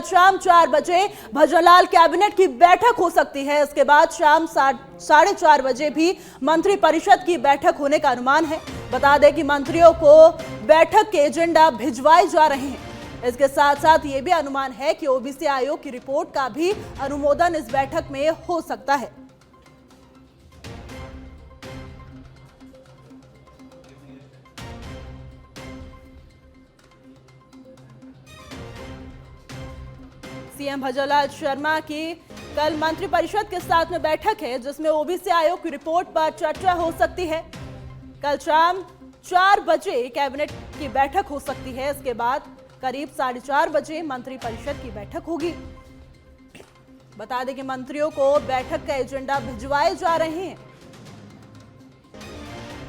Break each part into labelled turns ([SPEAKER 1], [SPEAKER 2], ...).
[SPEAKER 1] कल शाम 4 बजे भजनलाल कैबिनेट की बैठक हो सकती है। इसके बाद शाम 4:30 बजे भी मंत्री परिषद की बैठक होने का अनुमान है। बता दें कि मंत्रियों को बैठक के एजेंडा भिजवाए जा रहे हैं। इसके साथ साथ ये भी अनुमान है कि ओबीसी आयोग की रिपोर्ट का भी अनुमोदन इस बैठक में हो सकता है। सीएम भजनलाल शर्मा की कल मंत्रिपरिषद के साथ में बैठक है, जिसमें ओबीसी आयोग की रिपोर्ट पर चर्चा हो सकती है। कल शाम 4 बजे कैबिनेट की बैठक हो सकती है। इसके बाद करीब 4:30 बजे मंत्रिपरिषद की बैठक होगी। बता दें कि मंत्रियों को बैठक का एजेंडा भिजवाए जा रहे हैं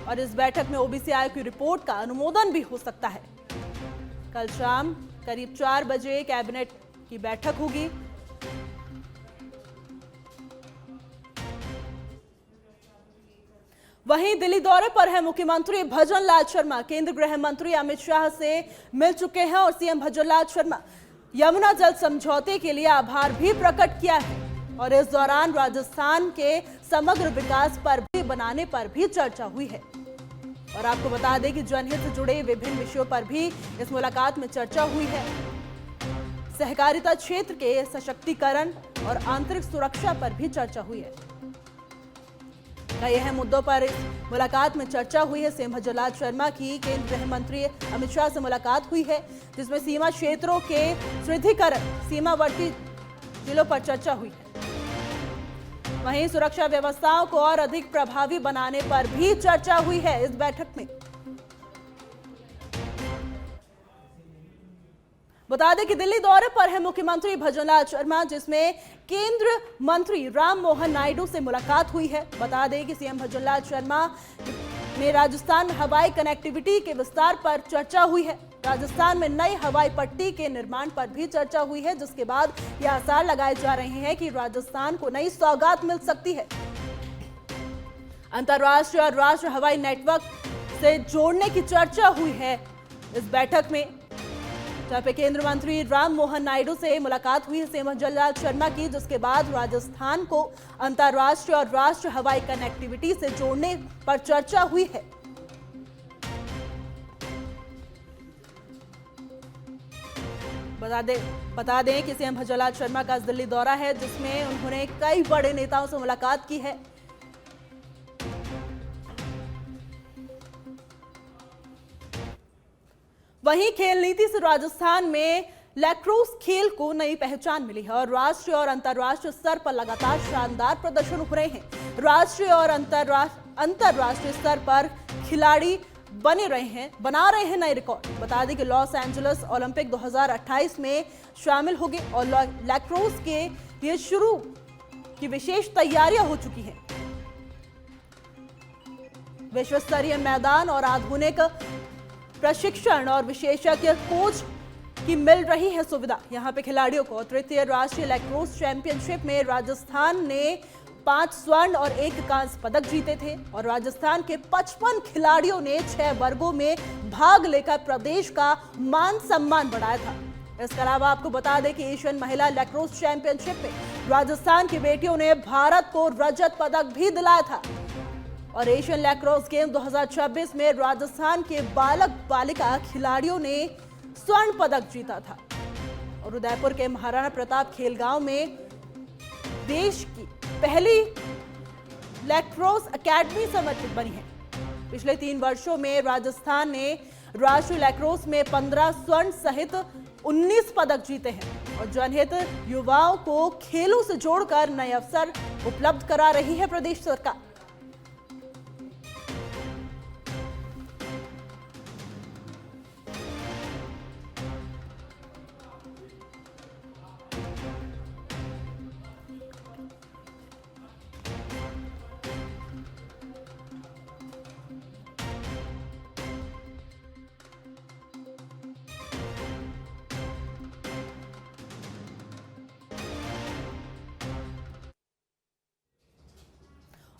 [SPEAKER 1] और इस बैठक में ओबीसी आयोग की रिपोर्ट का अनुमोदन भी हो सकता है। कल शाम करीब 4 बजे कैबिनेट की बैठक होगी। वहीं दिल्ली दौरे पर है मुख्यमंत्री भजनलाल शर्मा। केंद्रीय गृह मंत्री अमित शाह से मिल चुके हैं और सीएम भजनलाल शर्मा यमुना जल समझौते के लिए आभार भी प्रकट किया है और इस दौरान राजस्थान के समग्र विकास पर भी बनाने पर भी चर्चा हुई है। और आपको बता दें कि जनहित से जुड़े विभिन्न विषयों पर भी इस मुलाकात में चर्चा हुई है। सहकारिता क्षेत्र के सशक्तिकरण और आंतरिक सुरक्षा पर भी चर्चा हुई है। कई अहम मुद्दों पर मुलाकात में चर्चा हुई है। सीएम भजनलाल शर्मा की केंद्रीय गृह मंत्री अमित शाह से मुलाकात हुई है, जिसमें सीमा क्षेत्रों के सुदृढ़ीकरण, सीमावर्ती जिलों पर चर्चा हुई है। वहीं सुरक्षा व्यवस्थाओं को और अधिक प्रभावी बनाने पर भी चर्चा हुई है इस बैठक में। बता दें कि दिल्ली दौरे पर है मुख्यमंत्री भजनलाल शर्मा, जिसमें केंद्र मंत्री राम मोहन नायडू से मुलाकात हुई है। बता दें कि सीएम भजनलाल शर्मा में राजस्थान में हवाई कनेक्टिविटी के विस्तार पर चर्चा हुई है। राजस्थान में नई हवाई पट्टी के निर्माण पर भी चर्चा हुई है, जिसके बाद ये आसार लगाए जा रहे हैं कि राजस्थान को नई सौगात मिल सकती है। अंतर्राष्ट्रीय और राष्ट्रीय हवाई नेटवर्क से जोड़ने की चर्चा हुई है इस बैठक में, जहां पे केंद्रीय मंत्री राम मोहन नायडू से मुलाकात हुई है सीएम भजनलाल शर्मा की, जिसके बाद राजस्थान को अंतर्राष्ट्रीय और राष्ट्रीय हवाई कनेक्टिविटी से जोड़ने पर चर्चा हुई है। बता दें कि सीएम भजनलाल शर्मा का दिल्ली दौरा है, जिसमें उन्होंने कई बड़े नेताओं से मुलाकात की है। वहीं खेल नीति से राजस्थान में लैक्रोस खेल को नई पहचान मिली है और राष्ट्रीय और अंतर्राष्ट्रीय स्तर पर लगातार शानदार प्रदर्शन हो रहे हैं। राष्ट्रीय और अंतर्राष्ट्रीय स्तर पर खिलाड़ी बना रहे हैं नए रिकॉर्ड। बता दें कि लॉस एंजलिस ओलंपिक 2028 में शामिल होंगे और लैक्रोस के लिए शुरू की विशेष तैयारियां हो चुकी हैं। विश्व स्तरीय मैदान और आधुनिक प्रशिक्षण और विशेषज्ञ कोच की मिल रही है सुविधा यहां पे खिलाड़ियों को। तृतीय राष्ट्रीय लैक्रोस चैंपियनशिप में राजस्थान ने 5 स्वर्ण और 1 कांस्य पदक जीते थे और राजस्थान के 55 खिलाड़ियों ने 6 वर्गों में भाग लेकर प्रदेश का मान सम्मान बढ़ाया था। इसके अलावा आपको बता दें कि एशियन महिला लैक्रोस चैंपियनशिप में राजस्थान की बेटियों ने भारत को रजत पदक भी दिलाया था और एशियन लैक्रोस गेम 2026 में राजस्थान के बालक बालिका खिलाड़ियों ने स्वर्ण पदक जीता था और उदयपुर के महाराणा प्रताप खेल गांव में देश की पहली लैक्रोस एकेडमी समर्पित बनी है। पिछले 3 वर्षों में राजस्थान ने राष्ट्रीय लैक्रोस में 15 स्वर्ण सहित 19 पदक जीते हैं और जनहित युवाओं को खेलों से जोड़कर नए अवसर उपलब्ध करा रही है प्रदेश सरकार।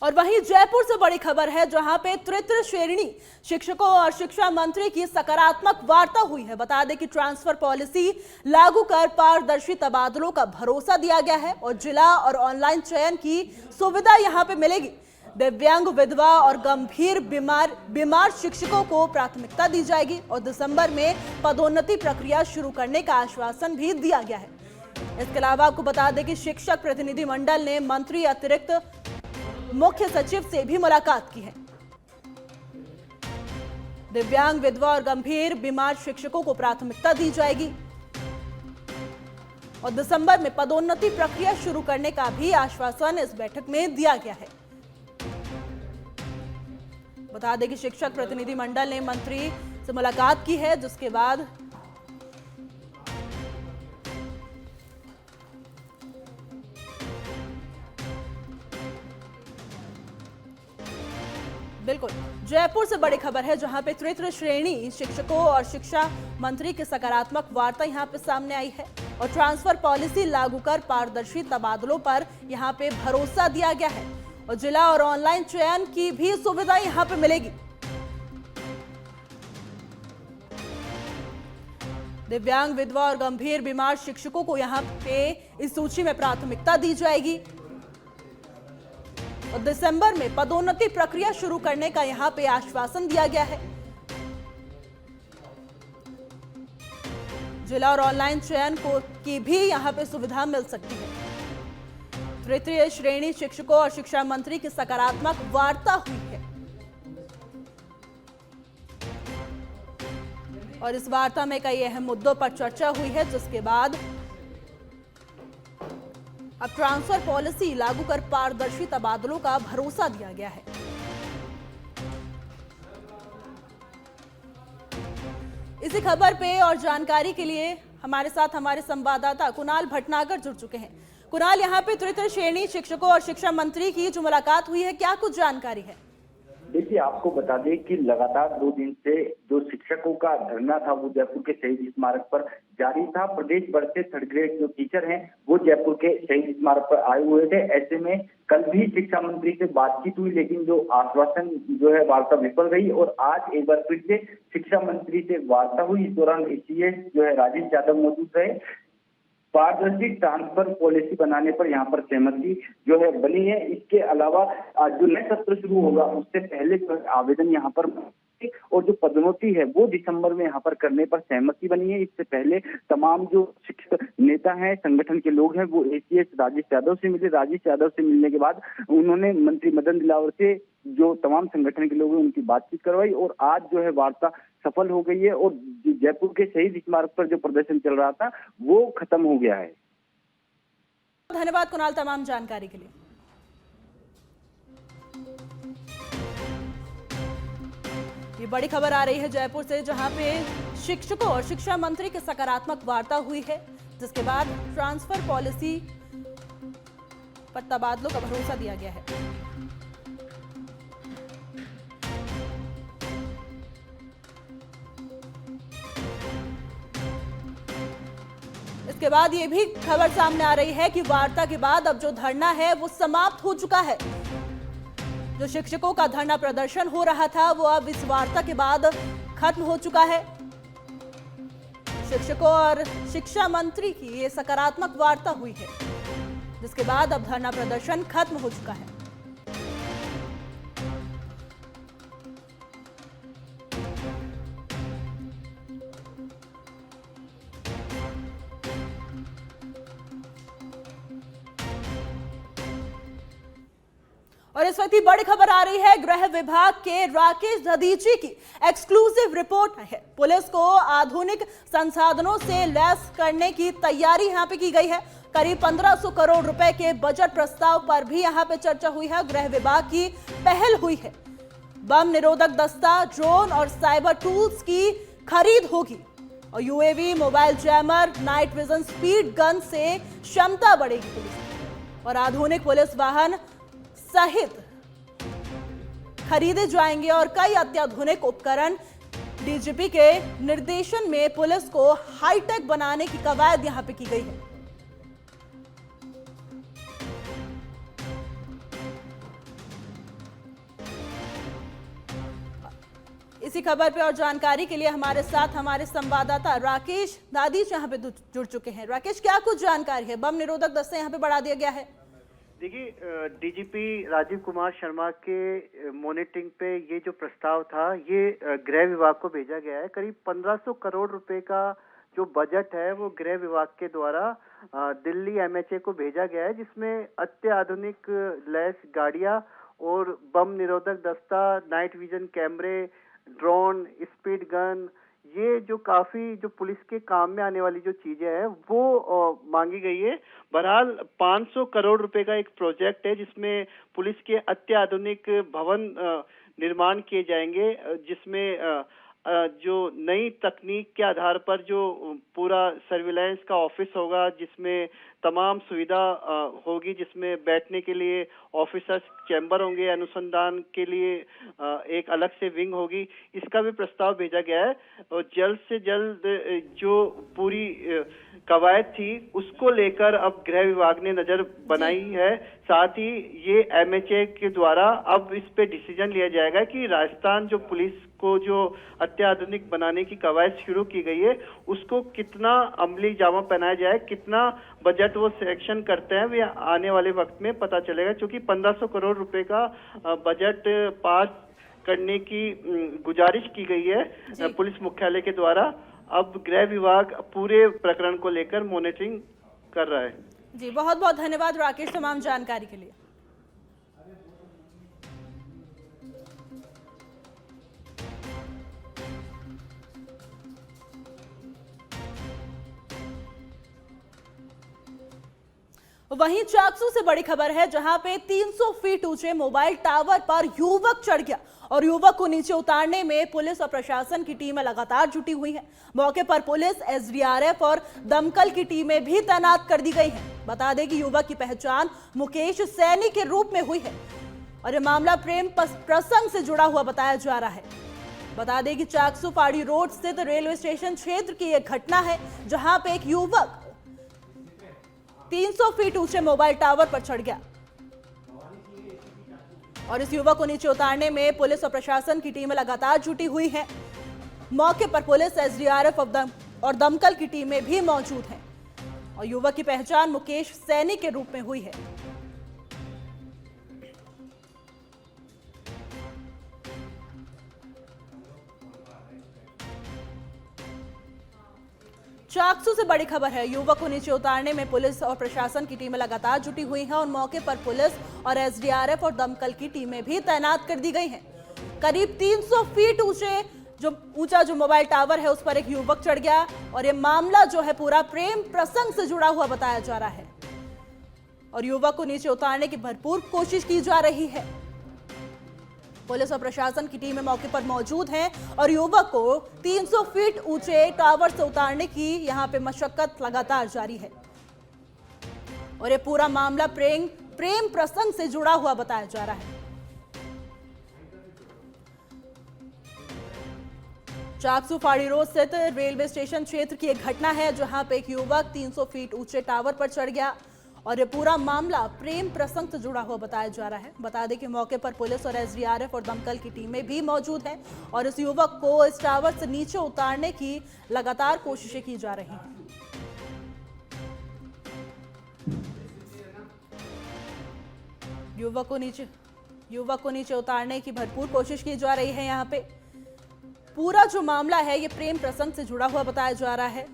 [SPEAKER 1] और वहीं जयपुर से बड़ी खबर है, जहां पे तृतीय श्रेणी शिक्षकों और शिक्षा मंत्री की सकारात्मक वार्ता हुई है। बता दें कि ट्रांसफर पॉलिसी लागू कर पारदर्शी तबादलों का भरोसा दिया गया है और जिला और ऑनलाइन चयन की सुविधा यहां पे मिलेगी। दिव्यांग, विधवा और गंभीर बीमार शिक्षकों को प्राथमिकता दी जाएगी और दिसंबर में पदोन्नति प्रक्रिया शुरू करने का आश्वासन भी दिया गया है। इसके अलावा आपको बता दें कि शिक्षक प्रतिनिधि मंडल ने मंत्री अतिरिक्त मुख्य सचिव से भी मुलाकात की है। दिव्यांग, विधवा और गंभीर बीमार शिक्षकों को प्राथमिकता दी जाएगी और दिसंबर में पदोन्नति प्रक्रिया शुरू करने का भी आश्वासन इस बैठक में दिया गया है। बता दें कि शिक्षक प्रतिनिधि मंडल ने मंत्री से मुलाकात की है, जिसके बाद बिल्कुल जयपुर से बड़ी खबर है, जहां पे तृतीय श्रेणी शिक्षकों और शिक्षा मंत्री की सकारात्मक वार्ता यहां पे सामने आई है और ट्रांसफर पॉलिसी लागू कर पारदर्शी तबादलों पर यहां पे भरोसा दिया गया है और जिला और ऑनलाइन चयन की भी सुविधा यहां पे मिलेगी। दिव्यांग, विधवा और गंभीर बीमार शिक्षकों को यहां पे इस सूची में प्राथमिकता दी जाएगी और दिसंबर में पदोन्नति प्रक्रिया शुरू करने का यहां पे आश्वासन दिया गया है। जिला और ऑनलाइन चयन की भी यहां पे सुविधा मिल सकती है। तृतीय श्रेणी शिक्षकों और शिक्षा मंत्री की सकारात्मक वार्ता हुई है और इस वार्ता में कई अहम मुद्दों पर चर्चा हुई है, जिसके बाद अब ट्रांसफर पॉलिसी लागू कर पारदर्शी तबादलों का भरोसा दिया गया है। इसी खबर पे और जानकारी के लिए हमारे साथ हमारे संवाददाता कुणाल भटनागर जुड़ चुके हैं। कुणाल, यहाँ पे तृतीय श्रेणी शिक्षकों और शिक्षा मंत्री की जो मुलाकात हुई है, क्या कुछ जानकारी है?
[SPEAKER 2] देखिए, आपको बता दें कि लगातार 2 दिन से जो शिक्षकों का धरना था वो जयपुर के शहीद स्मारक पर जारी था। प्रदेश भर से 3rd ग्रेड जो टीचर हैं वो जयपुर के शहीद स्मारक पर आए हुए थे। ऐसे में कल भी शिक्षा मंत्री से बातचीत हुई, लेकिन जो आश्वासन जो है वार्ता विफल रही और आज एक बार फिर से शिक्षा मंत्री से वार्ता हुई। इस दौरान सीएस जो है राजेश यादव मौजूद रहे। पारदर्शी ट्रांसफर पॉलिसी बनाने पर यहाँ पर सहमति जो है बनी है। इसके अलावा जो नया सत्र शुरू होगा उससे पहले जो आवेदन यहाँ पर और जो पदोन्नति है वो दिसंबर में यहाँ पर करने पर सहमति बनी है। इससे पहले तमाम जो शिक्षक नेता हैं, संगठन के लोग हैं, वो एसीएस राजेश यादव से मिले। राजेश यादव से मिलने के बाद उन्होंने मंत्री मदन दिलावर से जो तमाम संगठन के लोग हैं उनकी बातचीत करवाई और आज जो है वार्ता सफल हो गई है और जयपुर के शहीद स्मारक पर जो प्रदर्शन चल रहा था वो खत्म हो गया है।
[SPEAKER 1] धन्यवाद कुणाल तमाम जानकारी के लिए। ये बड़ी खबर आ रही है जयपुर से, जहां पे शिक्षकों और शिक्षा मंत्री की सकारात्मक वार्ता हुई है, जिसके बाद ट्रांसफर पॉलिसी पर तबादलों का भरोसा दिया गया है। इसके बाद ये भी खबर सामने आ रही है कि वार्ता के बाद अब जो धरना है वो समाप्त हो चुका है। जो शिक्षकों का धरना प्रदर्शन हो रहा था वो अब इस वार्ता के बाद खत्म हो चुका है। शिक्षकों और शिक्षा मंत्री की ये सकारात्मक वार्ता हुई है, जिसके बाद अब धरना प्रदर्शन खत्म हो चुका है। और इस वक्त बड़ी खबर आ रही है, गृह विभाग के राकेश दधीची की एक्सक्लूसिव रिपोर्ट है। पुलिस को आधुनिक संसाधनों से लैस करने की तैयारी यहां पे की गई है। करीब 1500 करोड़ रुपए के बजट प्रस्ताव पर भी यहां पे चर्चा हुई है। गृह विभाग की पहल हुई है। बम निरोधक दस्ता, ड्रोन और साइबर टूल्स की खरीद होगी और UAV, mobile jammer, night vision, speed gun से क्षमता बढ़ेगी पुलिस और आधुनिक पुलिस वाहन सहित खरीदे जाएंगे और कई अत्याधुनिक उपकरण। डीजीपी के निर्देशन में पुलिस को हाईटेक बनाने की कवायद यहां पे की गई है। इसी खबर पे और जानकारी के लिए हमारे साथ हमारे संवाददाता राकेश दादीज यहाँ पे जुड़ चुके हैं। राकेश, क्या कुछ जानकारी है? बम निरोधक दस्ते यहाँ पे बढ़ा दिया गया है।
[SPEAKER 3] देखिए, डीजीपी राजीव कुमार शर्मा के मॉनिटरिंग पे ये जो प्रस्ताव था ये गृह विभाग को भेजा गया है। करीब 1500 करोड़ रुपए का जो बजट है वो गृह विभाग के द्वारा दिल्ली एमएचए को भेजा गया है, जिसमें अत्याधुनिक लैस गाड़ियां और बम निरोधक दस्ता, नाइट विजन कैमरे, ड्रोन, स्पीड गन, ये जो काफी जो पुलिस के काम में आने वाली जो चीजें हैं वो मांगी गई है। बहरहाल 500 करोड़ रुपए का एक प्रोजेक्ट है जिसमें पुलिस के अत्याधुनिक भवन निर्माण किए जाएंगे, जिसमें जो नई तकनीक के आधार पर जो पूरा सर्विलांस का ऑफिस होगा, जिसमें तमाम सुविधा होगी, जिसमें बैठने के लिए ऑफिसर्स चैम्बर होंगे, अनुसंधान के लिए एक अलग से विंग होगी, इसका भी प्रस्ताव भेजा गया है। और जल्द से जल्द जो पूरी कवायद थी उसको लेकर अब गृह विभाग ने नजर बनाई है। साथ ही ये एमएचए के द्वारा अब इस पे डिसीजन लिया जाएगा कि राजस्थान जो पुलिस को जो अत्याधुनिक बनाने की कवायद शुरू की गई है उसको कितना अमली जामा पहनाया जाए, कितना बजट वो सिलेक्शन करते हैं, वे आने वाले वक्त में पता चलेगा। क्योंकि 1500 करोड़ रुपए का बजट पास करने की गुजारिश की गई है पुलिस मुख्यालय के द्वारा। अब गृह विभाग पूरे प्रकरण को लेकर मॉनिटरिंग कर रहा है।
[SPEAKER 1] जी, बहुत बहुत धन्यवाद राकेश तमाम जानकारी के लिए। वहीं चाकसू से बड़ी खबर है, जहां पे 300 फीट ऊंचे मोबाइल टावर पर युवक चढ़ गया और युवक को नीचे उतारने में पुलिस और प्रशासन की टीमें लगातार जुटी हुई हैं। मौके पर पुलिस, एसडीआरएफ और दमकल की टीमें भी तैनात कर दी गई हैं। बता दें कि युवक की पहचान मुकेश सैनी के रूप में हुई है और यह मामला प्रेम प्रसंग से जुड़ा हुआ बताया जा रहा है। बता दें कि चाकसू फाड़ी रोड स्थित रेलवे स्टेशन क्षेत्र की यह घटना है, जहां पे एक युवक 300 फीट ऊंचे मोबाइल टावर पर चढ़ गया और इस युवक को नीचे उतारने में पुलिस और प्रशासन की टीमें लगातार जुटी हुई हैं। मौके पर पुलिस, एसडीआरएफ और दमकल की टीमें भी मौजूद हैं और युवक की पहचान मुकेश सैनी के रूप में हुई है। चाकसू से बड़ी खबर है, युवक को नीचे उतारने में पुलिस और प्रशासन की टीमें लगातार जुटी हुई हैं और मौके पर पुलिस और एसडीआरएफ और दमकल की टीमें भी तैनात कर दी गई हैं। करीब 300 फीट ऊंचा जो मोबाइल टावर है उस पर एक युवक चढ़ गया और यह मामला जो है पूरा प्रेम प्रसंग से जुड़ा हुआ बताया जा रहा है और युवक को नीचे उतारने की भरपूर कोशिश की जा रही है। पुलिस और प्रशासन की टीमें मौके पर मौजूद हैं और युवक को 300 फीट ऊंचे टावर से उतारने की यहां पे मशक्कत लगातार जारी है और ये पूरा मामला प्रेम प्रसंग से जुड़ा हुआ बताया जा रहा है। चाकसू फाड़ी रोड स्थित रेलवे स्टेशन क्षेत्र की एक घटना है, जहां पे एक युवक 300 फीट ऊंचे टावर पर चढ़ गया और ये पूरा मामला प्रेम प्रसंग से जुड़ा हुआ बताया जा रहा है। बता दें कि मौके पर पुलिस और एसडीआरएफ और दमकल की टीमें भी मौजूद हैं और इस युवक को इस टावर से नीचे उतारने की लगातार कोशिशें की जा रही हैं। युवक को नीचे उतारने की भरपूर कोशिश की जा रही है। यहाँ पे पूरा जो मामला है ये प्रेम प्रसंग से जुड़ा हुआ बताया जा रहा है,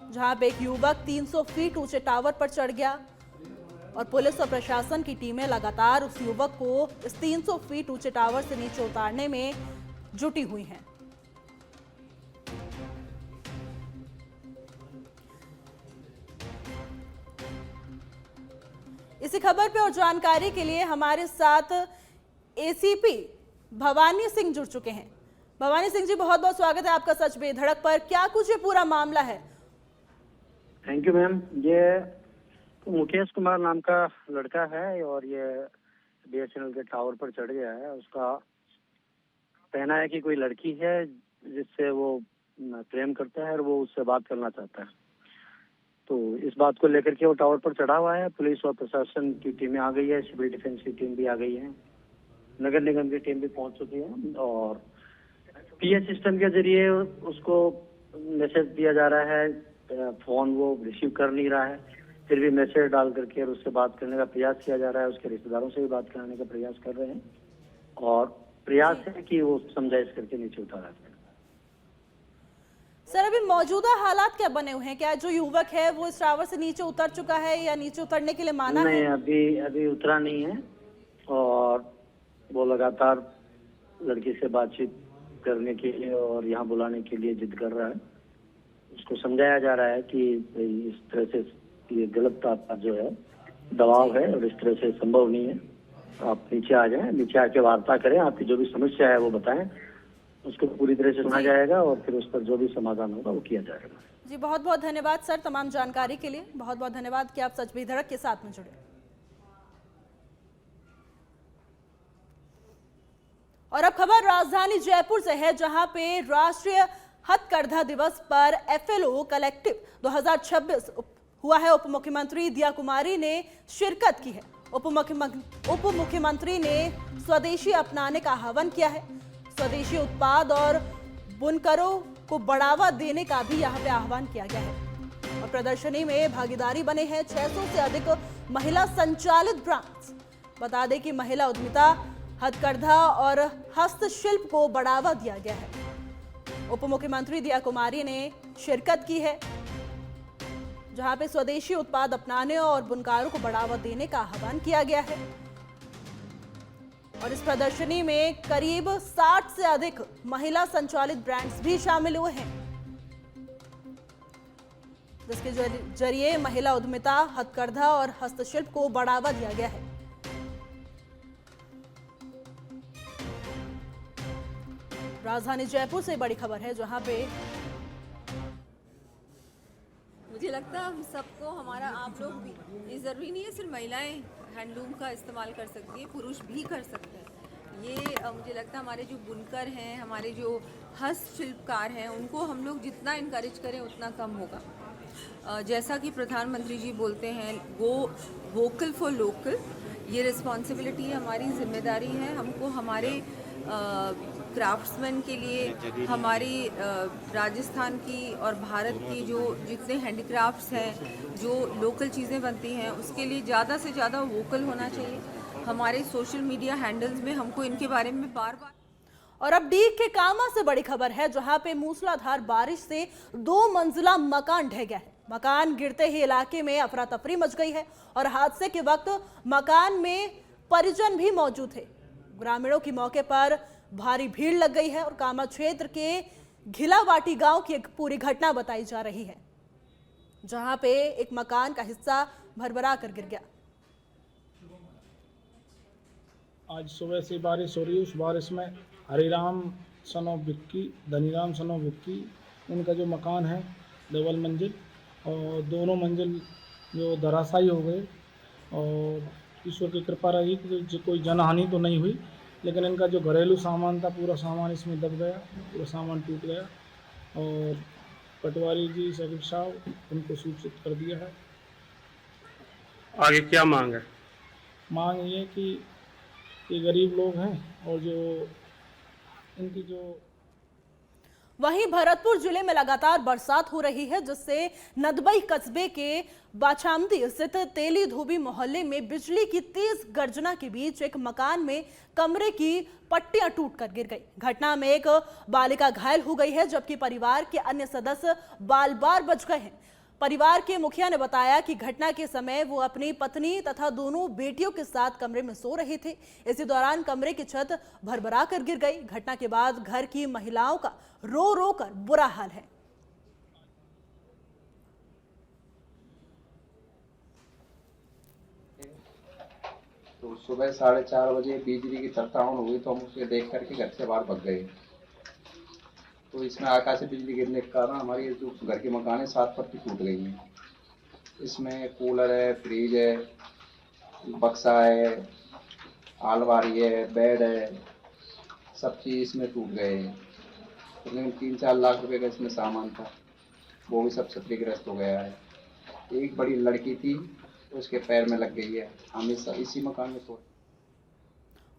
[SPEAKER 1] जहां पे एक युवक 300 फीट ऊंचे टावर पर चढ़ गया और पुलिस और प्रशासन की टीमें लगातार उस युवक को इस 300 फीट ऊंचे टावर से नीचे उतारने में जुटी हुई हैं। इसी खबर पे और जानकारी के लिए हमारे साथ एसीपी भवानी सिंह जुड़ चुके हैं। भवानी सिंह जी, बहुत बहुत स्वागत है आपका सच बेधड़क पर। क्या कुछ ये पूरा मामला है?
[SPEAKER 4] Thank you ma'am. ये मुकेश कुमार नाम का लड़का है और ये बीएसएनएल के टावर पर चढ़ गया है। उसका कहना है कि कोई लड़की है जिससे वो प्रेम करता है और वो उससे बात करना चाहता है। तो इस बात को लेकर के वो टावर पर चढ़ा हुआ है। पुलिस और प्रशासन की टीमें आ गई है, सिविल डिफेंस की टीम भी आ गई है, नगर निगम की टीम भी पहुंच चुकी है और पीए सिस्टम के जरिए उसको मैसेज दिया जा रहा है, फोन वो रिसीव कर नहीं रहा है, फिर भी मैसेज डाल करके और उससे बात करने का प्रयास किया जा रहा है। उसके रिश्तेदारों से भी बात कराने का प्रयास कर रहे हैं और प्रयास है कि वो समझाइश करके नीचे उतारा जाए।
[SPEAKER 1] सर, अभी मौजूदा हालात क्या बने हुए हैं? क्या जो युवक है वो इस टावर से नीचे उतर चुका है या नीचे उतरने के लिए माना
[SPEAKER 4] नहीं,
[SPEAKER 1] है?
[SPEAKER 4] अभी उतरा नहीं है और वो लगातार लड़की से बातचीत करने के लिए और यहाँ बुलाने के लिए जिद कर रहा है। उसको समझाया जा रहा है कि इस तरह से ये गलत आपका जो है दबाव है और इस तरह से संभव नहीं है, आप नीचे आ जाएं, नीचे आके वार्ता करें, आपकी जो भी समस्या है वो बताएं, उसको पूरी तरह से सुना जाएगा और फिर उस पर जो भी समाधान होगा वो किया जाएगा।
[SPEAKER 1] जी, बहुत बहुत धन्यवाद सर तमाम जानकारी के लिए। बहुत बहुत धन्यवाद कि आप सच भी धड़क के साथ में जुड़े। और अब खबर राजधानी जयपुर से है, जहां पे राष्ट्रीय हथकरघा दिवस पर एफएलओ कलेक्टिव 2026 हुआ है। उप मुख्यमंत्री दिया कुमारी ने शिरकत की है। उप मुख्यमंत्री ने स्वदेशी अपनाने का आह्वान किया है। स्वदेशी उत्पाद और बुनकरों को बढ़ावा देने का भी यहाँ पे आह्वान किया गया है। और प्रदर्शनी में भागीदारी बने हैं 600 से अधिक महिला संचालित ब्रांड्स। बता दें कि महिला उद्यमिता, हथकरघा और हस्तशिल्प को बढ़ावा दिया गया है। उप मुख्यमंत्री दिया कुमारी ने शिरकत की है, जहां पे स्वदेशी उत्पाद अपनाने और बुनकारों को बढ़ावा देने का आह्वान किया गया है। और इस प्रदर्शनी में करीब 60 से अधिक महिला संचालित ब्रांड्स भी शामिल हुए हैं, जिसके जरिए महिला उद्यमिता, हथकरघा और हस्तशिल्प को बढ़ावा दिया गया है। राजधानी जयपुर से बड़ी खबर है, जहां पे
[SPEAKER 5] मुझे लगता है हम सबको, हमारा आप लोग भी, ये ज़रूरी नहीं है सिर्फ महिलाएं हैंडलूम का इस्तेमाल कर सकती है, पुरुष भी कर सकते हैं। ये मुझे लगता है हमारे जो बुनकर हैं, हमारे जो हस्तशिल्पकार हैं, उनको हम लोग जितना इनकरेज करें उतना कम होगा। जैसा कि प्रधानमंत्री जी बोलते हैं, गो वोकल फॉर लोकल, ये रिस्पॉन्सिबिलिटी है, हमारी जिम्मेदारी है। हमको हमारे क्राफ्ट्समैन के लिए, हमारी राजस्थान की और भारत की जो जितने हैंडीक्राफ्ट्स हैं, जो लोकल चीज़ें बनती हैं, उसके लिए ज़्यादा से ज़्यादा वोकल होना चाहिए। हमारे सोशल मीडिया हैंडल्स में हमको इनके बारे में बार बार।
[SPEAKER 1] और अब डीग के कामा से बड़ी खबर है, जहां पे मूसलाधार बारिश से 2 मंजिला मकान ढह गया है। मकान गिरते ही इलाके में अफरा तफरी मच गई है और हादसे के वक्त मकान में परिजन भी मौजूद थे। ग्रामीणों की मौके पर भारी भीड़ लग गई है और कामा क्षेत्र के घिलावाटी गांव की एक पूरी घटना बताई जा रही है, जहां पे एक मकान का हिस्सा भरभरा कर गिर गया।
[SPEAKER 6] आज सुबह से बारिश हो रही है। उस बारिश में Hariram son of Vicky, Dhaniram son of Vicky, उनका जो मकान है डबल मंजिल, और दोनों मंजिल जो धराशायी हो गए। और ईश्वर की कृपा रही कि कोई जनहानि तो नहीं हुई, लेकिन इनका जो घरेलू सामान था पूरा सामान इसमें दब गया, पूरा सामान टूट गया। और पटवारी जी, सेक्रेटरी साहब, उनको सूचित कर दिया है।
[SPEAKER 7] आगे क्या मांग है?
[SPEAKER 6] मांग ये कि ये गरीब लोग हैं और जो इनकी जो।
[SPEAKER 1] वहीं भरतपुर जिले में लगातार बरसात हो रही है, जिससे नदबई कस्बे के बाछामदी स्थित तेली धोबी मोहल्ले में बिजली की तेज गर्जना के बीच एक मकान में कमरे की पट्टियां टूटकर गिर गई। घटना में एक बालिका घायल हो गई है, जबकि परिवार के अन्य सदस्य बाल बाल बच गए हैं। परिवार के मुखिया ने बताया कि घटना के समय वो अपनी पत्नी तथा दोनों बेटियों के साथ कमरे में सो रहे थे। इसी दौरान कमरे की छत भरभरा कर गिर गई। घटना के बाद घर की महिलाओं का रो रो कर बुरा हाल है।
[SPEAKER 8] तो सुबह 4:30 बजे बिजली की तड़तड़ाहट हुई, तो हम उसे देख करके घर से बाहर भाग गए। तो इसमें आकाशीय बिजली गिरने के कारण हमारी जो घर के मकान है 7 पट्टी टूट गई हैं। इसमें कूलर है, फ्रिज है, बक्सा है, अलमारी है, बेड है, सब चीज़ इसमें टूट गए हैं। तकरीबन 3-4 लाख रुपए का इसमें सामान था, वो भी सब क्षतिग्रस्त हो गया है। एक बड़ी लड़की थी, उसके पैर में लग गई है। हम इसी मकान में सो।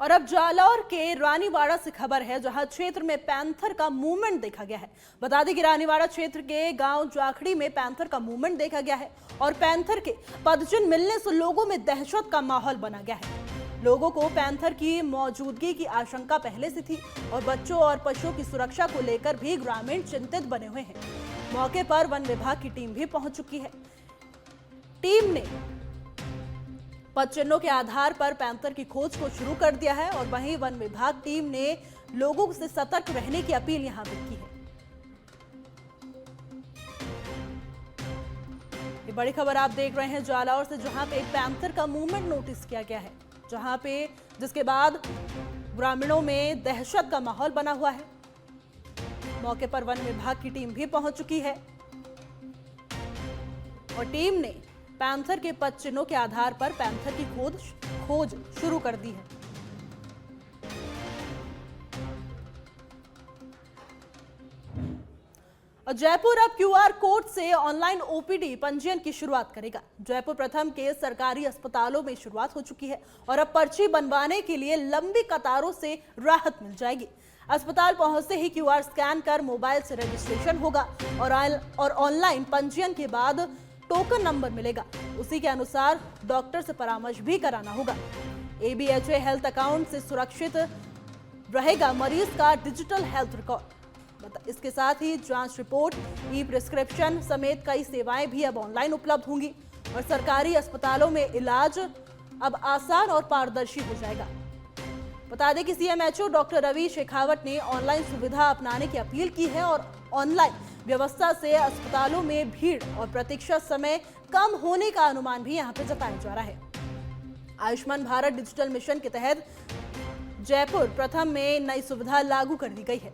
[SPEAKER 1] और अब जालौर के रानीवाड़ा से खबर है, जहां क्षेत्र में पैंथर का मूवमेंट देखा गया है। बता दें कि रानीवाड़ा क्षेत्र के गांव जाखड़ी में पैंथर का मूवमेंट देखा गया है और पैंथर के पदचिन्ह मिलने से लोगों में दहशत का माहौल बना गया है। लोगों को पैंथर की मौजूदगी की आशंका पहले से थी और बच्चों और पशुओं की सुरक्षा को लेकर भी ग्रामीण चिंतित बने हुए हैं। मौके पर वन विभाग की टीम भी पहुंच चुकी है। टीम ने पदचिन्हों के आधार पर पैंथर की खोज को शुरू कर दिया है और वहीं वन विभाग टीम ने लोगों से सतर्क रहने की अपील यहां पर की है। ये बड़ी खबर आप देख रहे हैं जालौर से, जहां पे एक पैंथर का मूवमेंट नोटिस किया गया है, जहां पे जिसके बाद ग्रामीणों में दहशत का माहौल बना हुआ है। मौके पर वन विभाग की टीम भी पहुंच चुकी है और टीम ने पैंथर के पद चिन्हों के आधार पर पैंथर की खोज शुरू कर दी है। और जयपुर अब क्यूआर कोड से ऑनलाइन ओपीडी पंजीयन की शुरुआत करेगा। जयपुर प्रथम के सरकारी अस्पतालों में शुरुआत हो चुकी है और अब पर्ची बनवाने के लिए लंबी कतारों से राहत मिल जाएगी। अस्पताल पहुंचते ही क्यूआर स्कैन कर मोबाइल से रजिस्ट्रेशन होगा और ऑनलाइन पंजीयन के बाद टोकन नंबर मिलेगा। उसी के अनुसार डॉक्टर से परामर्श भी कराना होगा। ABHA हेल्थ अकाउंट से सुरक्षित रहेगा मरीज का डिजिटल हेल्थ रिकॉर्ड। इसके साथ ही जांच रिपोर्ट, ई प्रिस्क्रिप्शन समेत कई सेवाएं भी अब ऑनलाइन उपलब्ध होंगी और सरकारी अस्पतालों में इलाज अब आसान और पारदर्शी हो जाएगा। बता दें कि CMHO डॉक्टर रवि शेखावत ने ऑनलाइन सुविधा अपनाने की अपील की है और ऑनलाइन व्यवस्था से अस्पतालों में भीड़ और प्रतीक्षा समय कम होने का अनुमान भी यहां पर जताया जा रहा है। आयुष्मान भारत डिजिटल मिशन के तहत जयपुर प्रथम में नई सुविधा लागू कर दी गई है।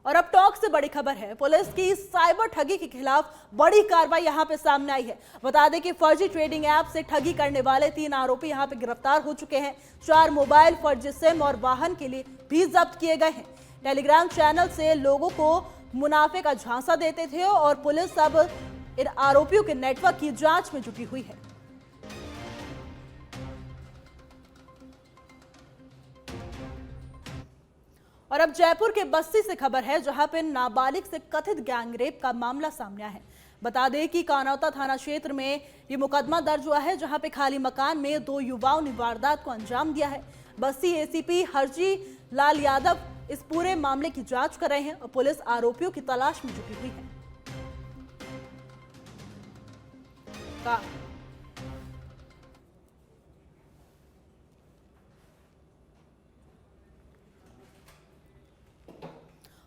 [SPEAKER 1] और अब टॉक से बड़ी खबर है, पुलिस की साइबर ठगी के खिलाफ बड़ी कार्रवाई यहां पे सामने आई है। बता दें कि फर्जी ट्रेडिंग ऐप से ठगी करने वाले 3 आरोपी यहां पे गिरफ्तार हो चुके हैं। 4 मोबाइल, फर्जी सिम और वाहन के लिए भी जब्त किए गए हैं। टेलीग्राम चैनल से लोगों को मुनाफे का झांसा देते थे और पुलिस अब इन आरोपियों के नेटवर्क की जांच में जुटी हुई है। और अब जयपुर के बस्ती से खबर है, जहां पर नाबालिग से कथित गैंगरेप का मामला सामने आया है। बता दें कि कानौता थाना क्षेत्र में ये मुकदमा दर्ज हुआ है, जहां पे खाली मकान में 2 युवाओं ने वारदात को अंजाम दिया है। बस्ती ACP हरजी लाल यादव इस पूरे मामले की जांच कर रहे हैं और पुलिस आरोपियों की तलाश में जुटी हुई है।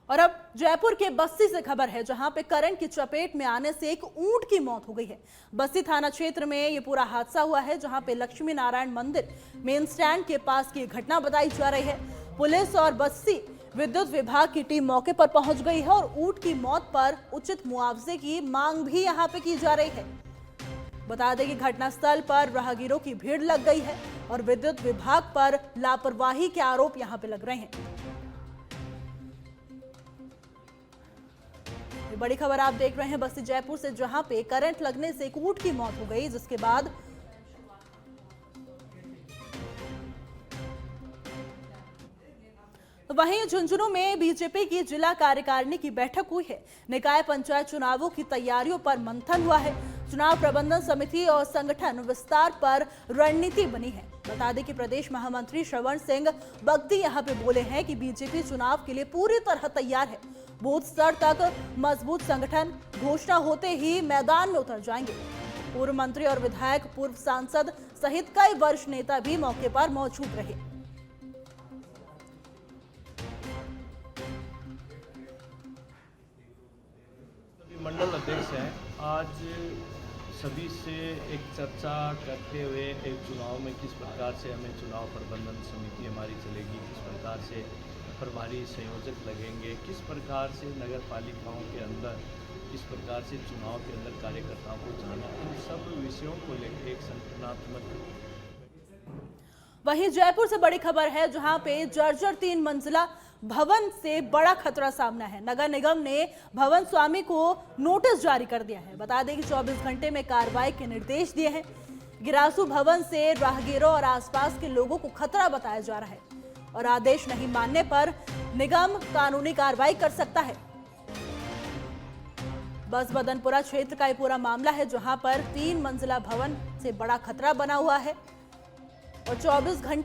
[SPEAKER 1] और अब जयपुर के बस्ती से खबर है, जहां पे करंट की चपेट में आने से एक ऊंट की मौत हो गई है। बस्ती थाना क्षेत्र में ये पूरा हादसा हुआ है, जहां पे लक्ष्मी नारायण मंदिर मेन स्टैंड के पास की घटना बताई जा रही है। पुलिस और बस्ती विद्युत विभाग की टीम मौके पर पहुंच गई है और ऊंट की मौत पर उचित मुआवजे की मांग भी यहां पे की जा रही है। बता दें कि घटनास्थल पर राहगीरों की भीड़ लग गई है और विद्युत विभाग पर लापरवाही के आरोप यहां पे लग रहे हैं। बड़ी खबर आप देख रहे हैं बस्ती जयपुर से, जहां पे करंट लगने से एक ऊंट की मौत हो गई, जिसके बाद वहीं झुंझुनू में बीजेपी की जिला कार्यकारिणी की बैठक हुई है। निकाय पंचायत चुनावों की तैयारियों पर मंथन हुआ है। चुनाव प्रबंधन समिति और संगठन विस्तार पर रणनीति बनी है। बता दें कि प्रदेश महामंत्री श्रवण सिंह बगदी यहां पे बोले हैं कि बीजेपी चुनाव के लिए पूरी तरह तैयार है। बूथ स्तर तक मजबूत संगठन, घोषणा होते ही मैदान में उतर जाएंगे। पूर्व मंत्री और विधायक, पूर्व सांसद सहित कई वरिष्ठ नेता भी मौके पर मौजूद रहे।
[SPEAKER 9] मंडल अध्यक्ष हैं, आज सभी से एक चर्चा करते हुए एक चुनाव में किस प्रकार से हमें चुनाव प्रबंधन समिति हमारी चलेगी, किस प्रकार से प्रभारी संयोजक लगेंगे, किस प्रकार से नगर पालिकाओं के अंदर किस प्रकार से चुनाव के अंदर कार्यकर्ताओं को जाना, इन सब विषयों को लेकर एक संगठनात्मक।
[SPEAKER 1] वहीं जयपुर से बड़ी खबर है, जहां पे जर्जर 3 मंजिला भवन से बड़ा खतरा सामने है। नगर निगम ने भवन स्वामी को नोटिस जारी कर दिया है। बता दें कि 24 घंटे में कार्रवाई के निर्देश दिए हैं। गिरासू भवन से राहगीरों और आसपास के लोगों को खतरा बताया जा रहा है और आदेश नहीं मानने पर निगम कानूनी कार्रवाई कर सकता है। बस बदनपुरा क्षेत्र का ये पूरा मामला है, जहां पर 3 मंजिला भवन से बड़ा खतरा बना हुआ है और 24 घंटे